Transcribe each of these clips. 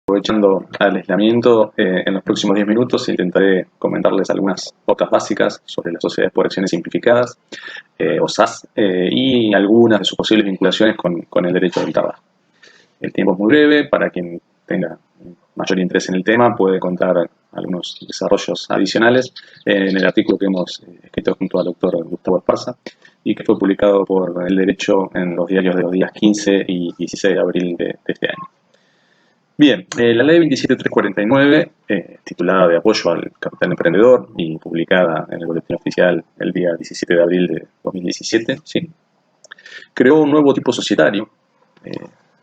Aprovechando al aislamiento, en los próximos 10 minutos intentaré comentarles algunas pautas básicas sobre las sociedades por acciones simplificadas, o SAS, y algunas de sus posibles vinculaciones con el derecho del trabajo. El tiempo es muy breve, para quien tenga mayor interés en el tema puede contar algunos desarrollos adicionales en el artículo que hemos escrito junto al doctor Gustavo Esparza y que fue publicado por El Derecho en los diarios de los días 15 y 16 de abril de este año. Bien, la ley 27349, titulada de apoyo al capital emprendedor y publicada en el boletín oficial el día 17 de abril de 2017, ¿sí? Creó un nuevo tipo societario,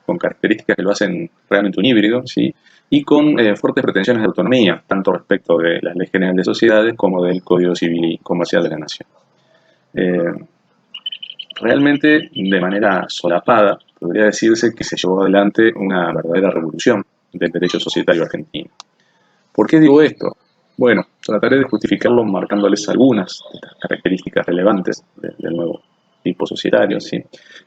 con características que lo hacen realmente un híbrido, ¿sí? Y con fuertes pretensiones de autonomía, tanto respecto de la Ley General de Sociedades como del Código Civil y Comercial de la Nación. Realmente, de manera solapada, podría decirse que se llevó adelante una verdadera revolución del derecho societario argentino. ¿Por qué digo esto? Bueno, trataré de justificarlo marcándoles algunas de las características relevantes del nuevo tipo societario, ¿sí?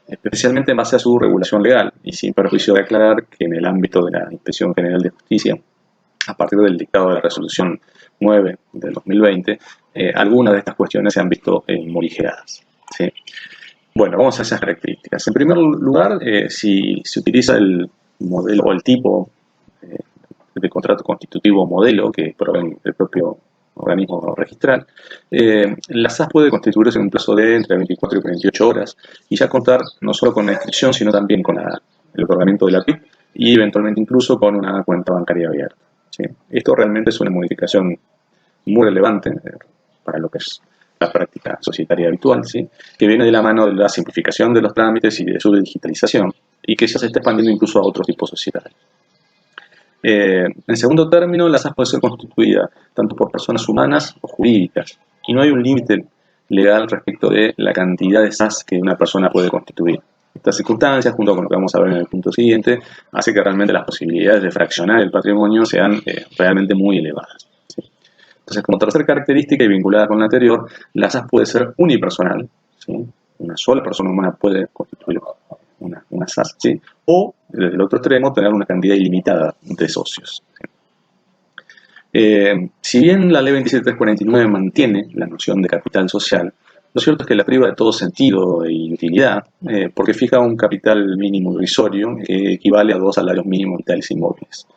Especialmente en base a su regulación legal, y sin perjuicio de aclarar que en el ámbito de la Inspección General de Justicia, a partir del dictado de la Resolución 9 del 2020, algunas de estas cuestiones se han visto morigeradas, ¿sí? Bueno, vamos a esas características. En primer lugar, si se utiliza el modelo o el tipo de contrato constitutivo modelo que proveen del propio organismo registral, la SAS puede constituirse en un plazo de entre 24 y 48 horas y ya contar no solo con la inscripción, sino también con el otorgamiento de la PIB y eventualmente incluso con una cuenta bancaria abierta, ¿sí? Esto realmente es una modificación muy relevante para lo que es la práctica societaria habitual, ¿sí? Que viene de la mano de la simplificación de los trámites y de su digitalización, y que ya se está expandiendo incluso a otros tipos societarios. En segundo término, la SAS puede ser constituida tanto por personas humanas o jurídicas, y no hay un límite legal respecto de la cantidad de SAS que una persona puede constituir. Estas circunstancias, junto con lo que vamos a ver en el punto siguiente, hace que realmente las posibilidades de fraccionar el patrimonio sean realmente muy elevadas, ¿sí? Entonces, como tercera característica y vinculada con la anterior, la SAS puede ser unipersonal, ¿sí? Una sola persona humana puede constituir una SAS, ¿sí? O, desde el otro extremo, tener una cantidad ilimitada de socios, ¿sí? Si bien la ley 27349 mantiene la noción de capital social, lo cierto es que la priva de todo sentido y utilidad, porque fija un capital mínimo irrisorio que equivale a 2 salarios mínimos vitales y móviles.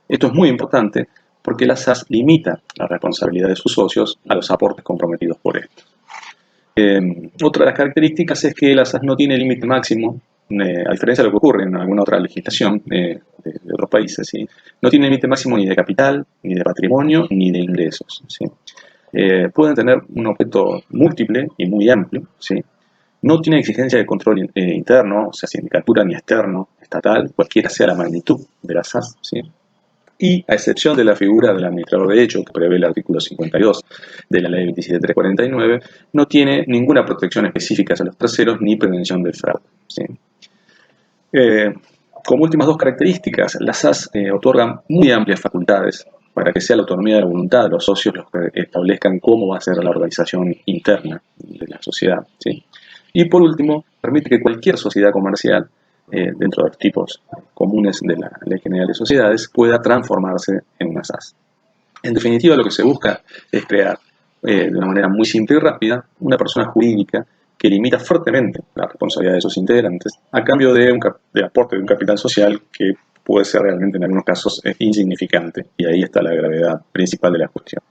Esto es muy importante porque la SAS limita la responsabilidad de sus socios a los aportes comprometidos por estos. Otra de las características es que la SAS no tiene límite máximo, a diferencia de lo que ocurre en alguna otra legislación de otros países, ¿sí? No tiene límite máximo ni de capital, ni de patrimonio, ni de ingresos, ¿sí? Pueden tener un objeto múltiple y muy amplio, ¿sí? No tiene exigencia de control interno, o sea, sindicatura ni externo, estatal, cualquiera sea la magnitud de la SAS, ¿sí? Y, a excepción de la figura del administrador de hecho, que prevé el artículo 52 de la ley 27349, no tiene ninguna protección específica hacia los terceros ni prevención del fraude, ¿sí? Como últimas dos características, las SAS otorgan muy amplias facultades para que sea la autonomía de la voluntad de los socios los que establezcan cómo va a ser la organización interna de la sociedad, ¿sí? Y por último, permite que cualquier sociedad comercial, dentro de los tipos comunes de la Ley General de Sociedades, pueda transformarse en una SAS. En definitiva, lo que se busca es crear, de una manera muy simple y rápida, una persona jurídica que limita fuertemente la responsabilidad de sus integrantes a cambio de aporte de un capital social que puede ser realmente en algunos casos insignificante, y ahí está la gravedad principal de la cuestión.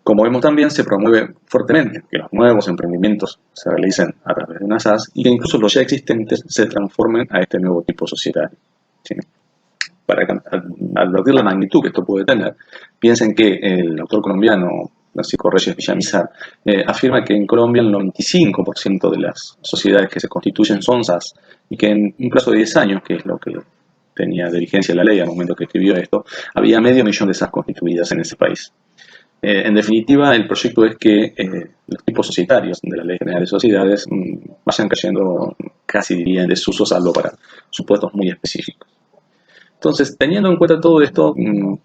Como vemos, también se promueve fuertemente que los nuevos emprendimientos se realicen a través de una SAS y que incluso los ya existentes se transformen a este nuevo tipo societario, ¿sí? Para advertir la magnitud que esto puede tener, piensen que el autor colombiano Francisco Reyes Villamizar afirma que en Colombia el 95% de las sociedades que se constituyen son SAS y que en un plazo de 10 años, que es lo que tenía de vigencia la ley al momento que escribió esto, había 500.000 de SAS constituidas en ese país. En definitiva, el proyecto es que los tipos societarios de la Ley General de Sociedades vayan cayendo, casi diría, en desuso, salvo para supuestos muy específicos. Entonces, teniendo en cuenta todo esto,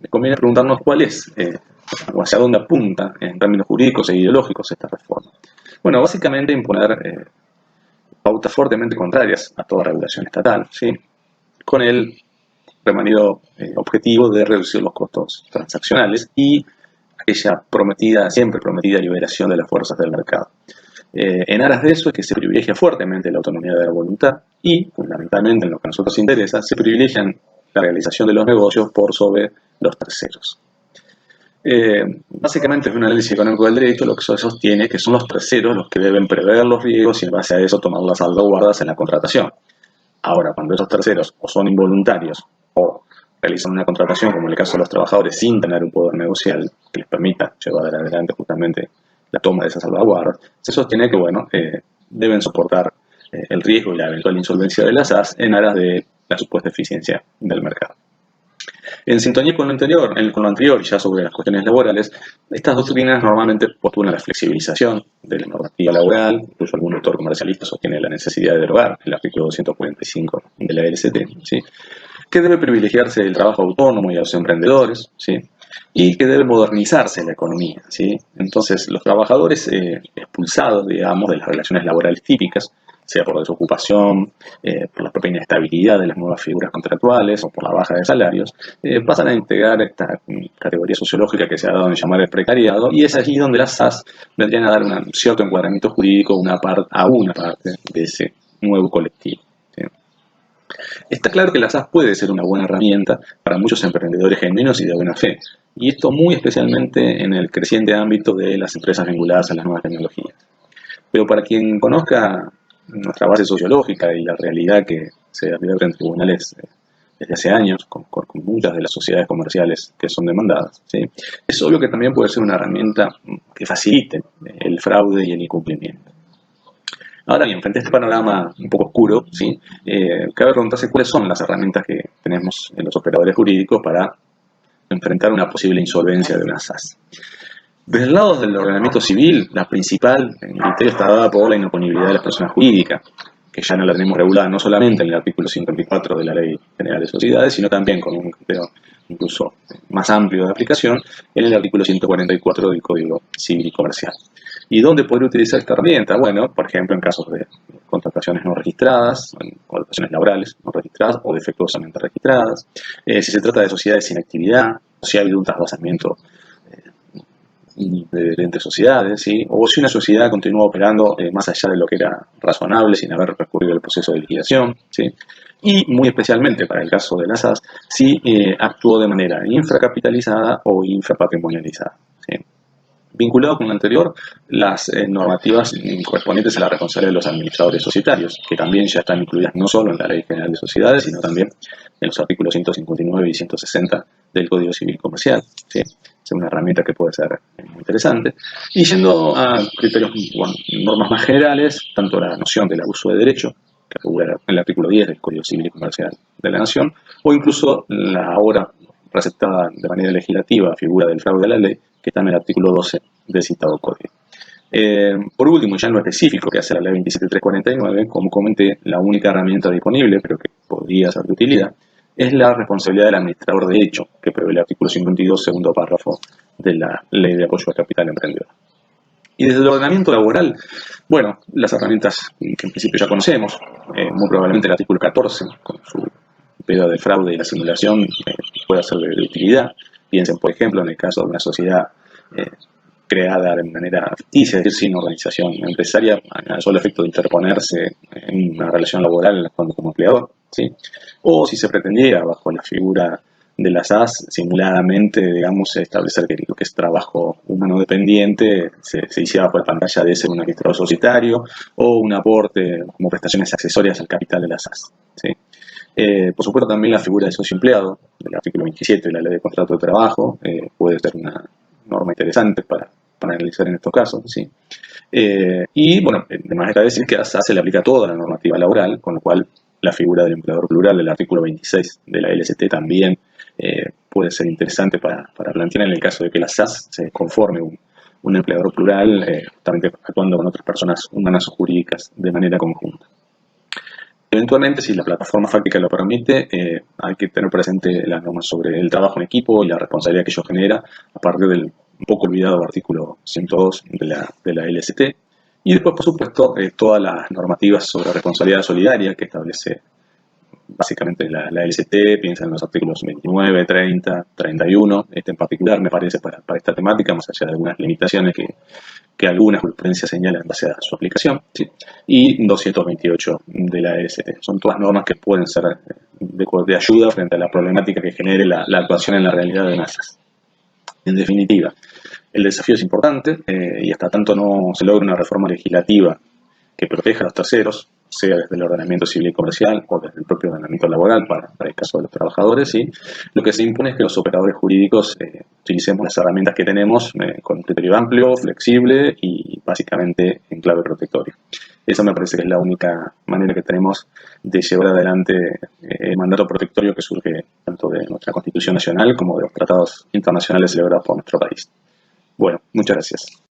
conviene preguntarnos cuál es, o hacia dónde apunta en términos jurídicos e ideológicos esta reforma. Bueno, básicamente imponer pautas fuertemente contrarias a toda regulación estatal, ¿sí? Con el remanido objetivo de reducir los costos transaccionales y aquella siempre prometida liberación de las fuerzas del mercado. En aras de eso es que se privilegia fuertemente la autonomía de la voluntad y, fundamentalmente en lo que a nosotros interesa, se privilegian la realización de los negocios por sobre los terceros. Básicamente, en un análisis económico del derecho, lo que se sostiene es que son los terceros los que deben prever los riesgos y en base a eso tomar las salvaguardas en la contratación. Ahora, cuando esos terceros o son involuntarios o realizan una contratación, como en el caso de los trabajadores, sin tener un poder negocial que les permita llevar adelante justamente la toma de esas salvaguardas, se sostiene que, bueno, deben soportar el riesgo y la eventual insolvencia de las SAS en aras de la supuesta eficiencia del mercado. En sintonía con lo anterior, ya sobre las cuestiones laborales, estas doctrinas normalmente postulan la flexibilización de la normativa laboral, incluso algún autor comercialista sostiene la necesidad de derogar el artículo 245 de la LST, ¿sí?, que debe privilegiarse el trabajo autónomo y a los emprendedores, ¿sí?, y que debe modernizarse la economía, ¿sí? Entonces, los trabajadores expulsados, digamos, de las relaciones laborales típicas, sea por desocupación, por la propia inestabilidad de las nuevas figuras contractuales o por la baja de salarios, pasan a integrar esta categoría sociológica que se ha dado en llamar el precariado, y es allí donde las SAS vendrían a dar un cierto encuadramiento jurídico a una parte de ese nuevo colectivo. ¿Sí? Está claro que la SAS puede ser una buena herramienta para muchos emprendedores genuinos y de buena fe, y esto muy especialmente en el creciente ámbito de las empresas vinculadas a las nuevas tecnologías. Pero para quien conozca nuestra base sociológica y la realidad que se advierte en tribunales desde hace años, con muchas de las sociedades comerciales que son demandadas, ¿sí?, es obvio que también puede ser una herramienta que facilite el fraude y el incumplimiento. Ahora bien, frente a este panorama un poco oscuro, ¿sí?, cabe preguntarse cuáles son las herramientas que tenemos en los operadores jurídicos para enfrentar una posible insolvencia de una SAS. Desde el lado del ordenamiento civil, la principal criterio está dada por la inoponibilidad de las personas jurídicas, que ya no la tenemos regulada no solamente en el artículo 54 de la Ley General de Sociedades, sino también con un criterio incluso más amplio de aplicación en el artículo 144 del Código Civil y Comercial. ¿Y dónde podría utilizar esta herramienta? Bueno, por ejemplo, en casos de contrataciones no registradas, contrataciones laborales no registradas o defectuosamente registradas, si se trata de sociedades sin actividad, si ha habido un trasvasamiento de entes sociedades, ¿sí?, o si una sociedad continúa operando más allá de lo que era razonable sin haber recurrido al proceso de liquidación, ¿sí?, y muy especialmente para el caso de las SAS, si actuó de manera infracapitalizada o infrapatrimonializada, ¿sí? Vinculado con lo anterior, las normativas correspondientes a la responsabilidad de los administradores societarios, que también ya están incluidas no solo en la Ley General de Sociedades, sino también en los artículos 159 y 160 del Código Civil Comercial, ¿sí?, es una herramienta que puede ser muy interesante. Y yendo a criterios, bueno, normas más generales, tanto la noción del abuso de derecho, que regula el artículo 10 del Código Civil y Comercial de la Nación, o incluso la ahora receptada de manera legislativa figura del fraude a la ley, que está en el artículo 12 del citado código. Por último, ya en lo específico que hace la ley 27349, como comenté, la única herramienta disponible, pero que podría ser de utilidad, es la responsabilidad del administrador de hecho, que prevé el artículo 52, segundo párrafo de la Ley de Apoyo al Capital Emprendedor. Y desde el ordenamiento laboral, bueno, las herramientas que en principio ya conocemos, muy probablemente el artículo 14, con su pedido de fraude y la simulación, puede ser de utilidad. Piensen, por ejemplo, en el caso de una sociedad creada de manera ficticia, es decir, sin organización empresaria, al solo efecto de interponerse en una relación laboral como empleador, ¿sí?, o si se pretendiera, bajo la figura de las SAS, simuladamente, digamos, establecer que lo que es trabajo humano dependiente se hiciera por pantalla de ser un administrador societario o un aporte como prestaciones accesorias al capital de las SAS, ¿sí? Por supuesto, también la figura de socio empleado, del artículo 27 de la Ley de Contrato de Trabajo, puede ser una norma interesante para analizar en estos casos, ¿sí? Y, bueno, de manera de decir que a SAS se le aplica toda la normativa laboral, con lo cual la figura del empleador plural del artículo 26 de la LST también puede ser interesante para plantear en el caso de que la SAS se conforme un empleador plural, justamente actuando con otras personas humanas o jurídicas de manera conjunta. Eventualmente, si la plataforma fáctica lo permite, hay que tener presente las normas sobre el trabajo en equipo y la responsabilidad que ello genera a partir del un poco olvidado artículo 102 de la LST. Y después, por supuesto, todas las normativas sobre responsabilidad solidaria que establece básicamente la LST, piensa en los artículos 29, 30, 31, este en particular me parece para esta temática, más allá de algunas limitaciones que algunas jurisprudencias señalan en base a su aplicación, ¿sí? Y 228 de la LST. Son todas normas que pueden ser de ayuda frente a la problemática que genere la actuación en la realidad de masas. En definitiva, el desafío es importante y hasta tanto no se logra una reforma legislativa que proteja a los terceros, sea desde el ordenamiento civil y comercial o desde el propio ordenamiento laboral para el caso de los trabajadores, ¿sí? Lo que se impone es que los operadores jurídicos utilicemos las herramientas que tenemos con un criterio amplio, flexible y básicamente en clave protectoria. Esa me parece que es la única manera que tenemos de llevar adelante el mandato protectorio que surge tanto de nuestra Constitución Nacional como de los tratados internacionales celebrados por nuestro país. Bueno, muchas gracias.